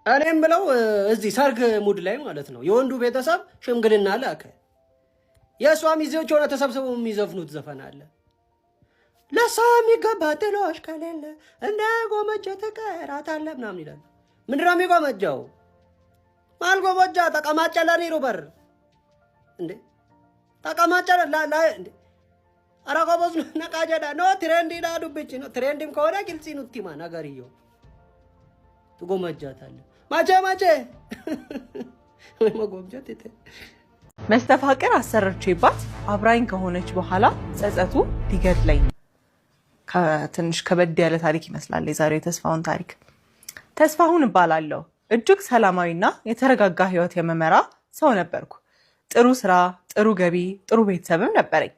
እኔም ብለው እዚህ ሰርግ ሙድ ላይ ማለት ነው የወንዱ ቤተሰብ ሽምግልና ላከ። የእሷ ሚዜዎች ሆነ ተሰብስበው የሚዘፍኑት ዘፈን አለ። ለሷ የሚገባ ጥሎሽ ከሌለ እንደ ጎመጀ ተቀራታለ ምናምን ይላል። ምንድን ነው የሚጎመጀው? ማልጎመጃ ተቀማጨ ለኔሮ በር እንዴ ተቀማጨ እንዴ አራቆቦስ ነቃጀዳ ነው ትሬንድ ይላሉ ብቻ ነው። ትሬንድም ከሆነ ግልጽ ነው ቲማ ነገርዮ ትጎመጃታለ ማቼ ወይ መጎምጀት እቴ መስተፋቅር አሰረችባት አብራኝ ከሆነች በኋላ ጸጸቱ ሊገድለኝ። ትንሽ ከበድ ያለ ታሪክ ይመስላል የዛሬው የተስፋውን ታሪክ። ተስፋሁን እባላለሁ። እጅግ ሰላማዊና የተረጋጋ ህይወት የመመራ ሰው ነበርኩ። ጥሩ ስራ፣ ጥሩ ገቢ፣ ጥሩ ቤተሰብም ነበረኝ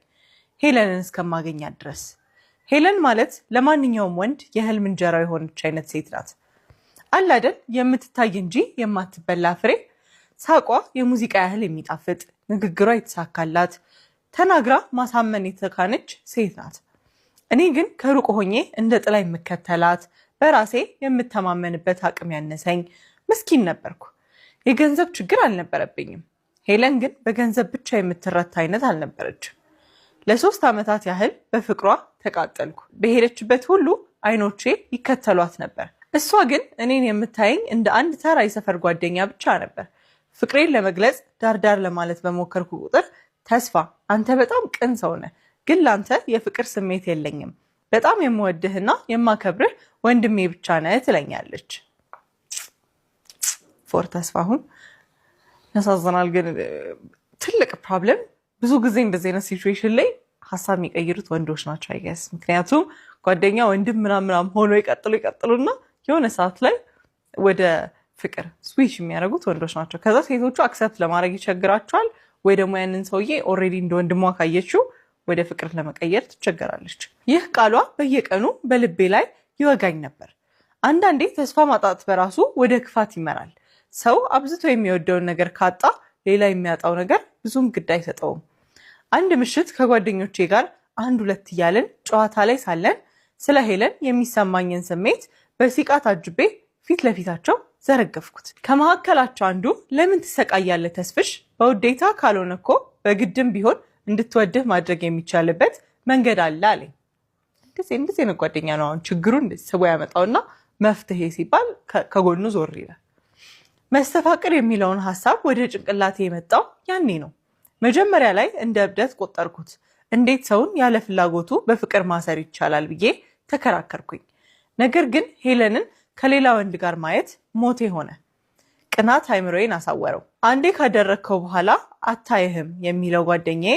ሄለንን እስከማገኛት ድረስ። ሄለን ማለት ለማንኛውም ወንድ የህልም እንጀራው የሆነች አይነት ሴት ናት። አለ አይደል የምትታይ እንጂ የማትበላ ፍሬ። ሳቋ የሙዚቃ ያህል የሚጣፍጥ፣ ንግግሯ የተሳካላት፣ ተናግራ ማሳመን የተካነች ሴት ናት። እኔ ግን ከሩቅ ሆኜ እንደ ጥላ የምከተላት፣ በራሴ የምተማመንበት አቅም ያነሰኝ ምስኪን ነበርኩ። የገንዘብ ችግር አልነበረብኝም። ሄለን ግን በገንዘብ ብቻ የምትረታ አይነት አልነበረችም። ለ3 ዓመታት ያህል በፍቅሯ ተቃጠልኩ። በሄደችበት ሁሉ አይኖቼ ይከተሏት ነበር። እሷ ግን እኔን የምታየኝ እንደ አንድ ተራ የሰፈር ጓደኛ ብቻ ነበር። ፍቅሬን ለመግለጽ ዳርዳር ለማለት በሞከርኩ ቁጥር ተስፋ አንተ በጣም ቅን ሰው ነህ፣ ግን ላንተ የፍቅር ስሜት የለኝም፣ በጣም የምወድህና የማከብርህ ወንድሜ ብቻ ነህ ትለኛለች። ፎር ተስፋሁን ያሳዝናል። ግን ትልቅ ፕሮብለም ብዙ ጊዜ እንደዚህ አይነት ሲቹዌሽን ላይ ሀሳብ የሚቀይሩት ወንዶች ናቸው አይገስ። ምክንያቱም ጓደኛ ወንድም ምናምን ሆኖ ይቀጥሉና የሆነ ሰዓት ላይ ወደ ፍቅር ስዊች የሚያደርጉት ወንዶች ናቸው። ከዛ ሴቶቹ አክሰፕት ለማድረግ ይቸግራቸዋል፣ ወይ ደግሞ ያንን ሰውዬ ኦልሬዲ እንደ ወንድሟ ካየችው ወደ ፍቅር ለመቀየር ትቸገራለች። ይህ ቃሏ በየቀኑ በልቤ ላይ ይወጋኝ ነበር። አንዳንዴ ተስፋ ማጣት በራሱ ወደ ክፋት ይመራል። ሰው አብዝቶ የሚወደውን ነገር ካጣ ሌላ የሚያጣው ነገር ብዙም ግድ አይሰጠውም። አንድ ምሽት ከጓደኞቼ ጋር 1-2 እያልን ጨዋታ ላይ ሳለን ስለ ሄለን የሚሰማኝን ስሜት በሲቃ ታጅቤ ፊት ለፊታቸው ዘረገፍኩት። ከመካከላቸው አንዱ ለምን ትሰቃያለህ ተስፍሽ? በውዴታ ካልሆነ እኮ በግድም ቢሆን እንድትወድህ ማድረግ የሚቻልበት መንገድ አለ አለኝ። እንደዚህ ነው ጓደኛ ነው አሁን ችግሩን ስቦ ያመጣውና መፍትሄ ሲባል ከጎኑ ዞር ይላል። መስተፋቅር የሚለውን ሀሳብ ወደ ጭንቅላቴ የመጣው ያኔ ነው። መጀመሪያ ላይ እንደ እብደት ቆጠርኩት። እንዴት ሰውን ያለ ፍላጎቱ በፍቅር ማሰር ይቻላል ብዬ ተከራከርኩኝ። ነገር ግን ሄለንን ከሌላ ወንድ ጋር ማየት ሞቴ ሆነ። ቅናት አይምሮዬን አሳወረው። አንዴ ካደረግከው በኋላ አታይህም የሚለው ጓደኛዬ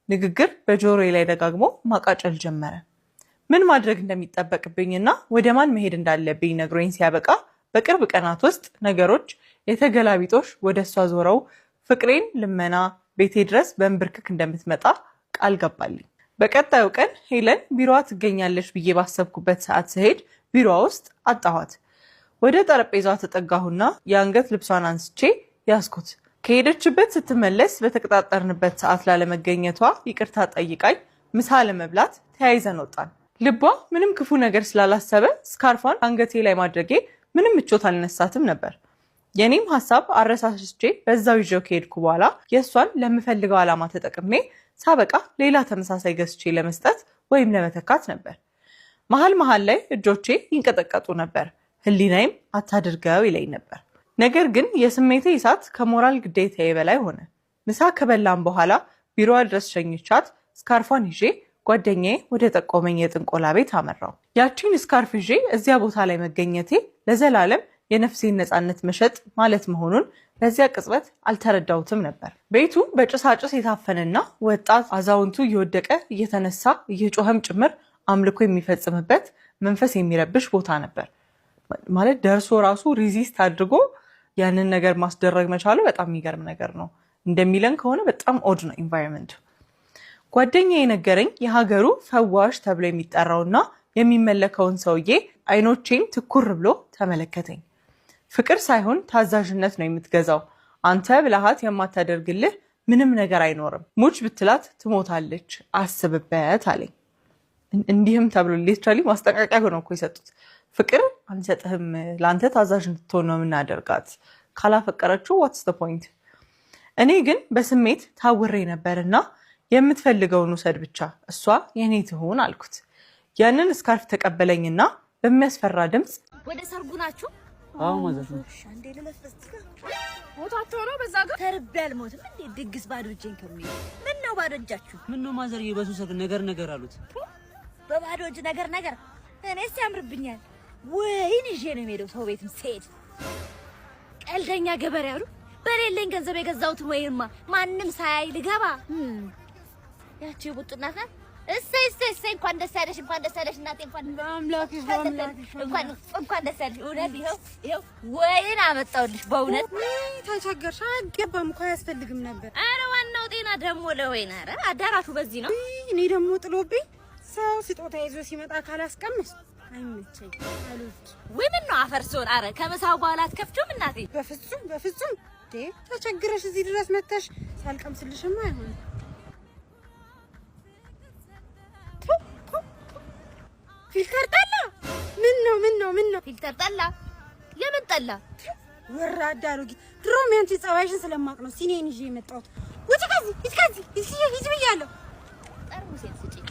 ንግግር በጆሮዬ ላይ ደጋግሞ ማቃጨል ጀመረ። ምን ማድረግ እንደሚጠበቅብኝና ወደ ማን መሄድ እንዳለብኝ ነግሮኝ ሲያበቃ በቅርብ ቀናት ውስጥ ነገሮች የተገላቢጦሽ ወደ እሷ ዞረው ፍቅሬን ልመና ቤቴ ድረስ በእንብርክክ እንደምትመጣ ቃል ገባልኝ። በቀጣዩ ቀን ሄለን ቢሮዋ ትገኛለች ብዬ ባሰብኩበት ሰዓት ስሄድ ቢሮዋ ውስጥ አጣኋት። ወደ ጠረጴዛ ተጠጋሁና የአንገት ልብሷን አንስቼ ያስኩት። ከሄደችበት ስትመለስ በተቀጣጠርንበት ሰዓት ላለመገኘቷ ይቅርታ ጠይቃኝ ምሳ ለመብላት ተያይዘን ወጣን። ልቧ ምንም ክፉ ነገር ስላላሰበ ስካርፏን አንገቴ ላይ ማድረጌ ምንም ምቾት አልነሳትም ነበር። የኔም ሀሳብ አረሳስቼ በዛው ይዤው ከሄድኩ በኋላ የእሷን ለምፈልገው ዓላማ ተጠቅሜ ሳበቃ ሌላ ተመሳሳይ ገዝቼ ለመስጠት ወይም ለመተካት ነበር። መሀል ላይ እጆቼ ይንቀጠቀጡ ነበር። ህሊናይም አታድርገው ይለኝ ነበር። ነገር ግን የስሜቴ እሳት ከሞራል ግዴታዬ በላይ ሆነ። ምሳ ከበላም በኋላ ቢሮዋ ድረስ ሸኝቻት ስካርፏን ይዤ ጓደኛዬ ወደ ጠቆመኝ የጥንቆላ ቤት አመራው። ያቺን ስካርፍ ይዤ እዚያ ቦታ ላይ መገኘቴ ለዘላለም የነፍሴን ነፃነት መሸጥ ማለት መሆኑን በዚያ ቅጽበት አልተረዳሁትም ነበር። ቤቱ በጭሳጭስ የታፈነና ወጣት አዛውንቱ እየወደቀ እየተነሳ እየጮኸም ጭምር አምልኮ የሚፈጽምበት መንፈስ የሚረብሽ ቦታ ነበር። ማለት ደርሶ ራሱ ሪዚስት አድርጎ ያንን ነገር ማስደረግ መቻሉ በጣም የሚገርም ነገር ነው። እንደሚለን ከሆነ በጣም ኦድ ነው ኢንቫይሮንመንቱ። ጓደኛዬ የነገረኝ የሀገሩ ፈዋሽ ተብሎ የሚጠራውና የሚመለከውን ሰውዬ አይኖቼን ትኩር ብሎ ተመለከተኝ። ፍቅር ሳይሆን ታዛዥነት ነው የምትገዛው። አንተ ብልሃት የማታደርግልህ ምንም ነገር አይኖርም። ሙች ብትላት ትሞታለች፣ አስብበት አለኝ። እንዲህም ተብሎ ሊትራሊ ማስጠንቀቂያ ሆኖ እኮ የሰጡት። ፍቅር አንሰጥህም፣ ለአንተ ታዛዥ እንድትሆን ነው የምናደርጋት። ካላፈቀረችው ዋትስ ዘ ፖይንት? እኔ ግን በስሜት ታውሬ ነበርና የምትፈልገውን ውሰድ ብቻ እሷ የኔ ትሆን አልኩት። ያንን ስካርፍ ተቀበለኝና በሚያስፈራ ድምፅ ወደ ሰርጉ ናችሁ? አዎ ማለት ነው። አንዴ ለለፈስት ሞታችሁ ነው በዛ ጋር ተርቤ አልሞትም እንዴ? ድግስ ባዶ እጄን ከሚል ምን ነው ባዶ እጃችሁ? ምን ነው ማዘርዬ በሱ ሰርግ ነገር አሉት። በባዶ እጅ ነገር እኔስ ያምርብኛል። ወይን ይዤ ነው የምሄደው ሰው ቤትም ስሄድ። ቀልደኛ ገበሬ አሉ። በሌለኝ ገንዘብ የገዛሁትን ወይንማ ማንም ሳያይ ልገባ። ያቺ ቡጥናት ናት። እሰይ እንኳን ደስ ያለሽ እናቴ። እንኳን ደስ ያለሽ። እውነት ይኸው ወይን አመጣሁልሽ። በእውነት ተቸገርሽ? አይገባም እኮ አያስፈልግም ነበር። ኧረ ዋናው ጤና ደግሞ ለወይን። ኧረ አዳራሹ በዚህ ነው። እኔ ደግሞ ጥሎብኝ ሰው ስጦታ ይዞ ሲመጣ ካላስቀምስ አይመቸኝ አሉት። ወይ ምን ነው አፈር ሲሆን። ኧረ ከምሳው በኋላ አትከፍቱም እናቴ? በፍጹም ተቸግረሽ እዚህ ድረስ መተሽ ሳልቀምስልሽማ አይሆንም። ፊልተር ጠላ? ምን ነው ፊልተር ጠላ? የምን ጠላ? ወራዳ አሮጊት። ድሮም ያንቺ ጸባይሽን ስለማቅ ነው ሲኔን ይዤ የመጣሁት። ውጪ ከዚህ ብያለሁ። ጠርሙሴን ስጪኝ።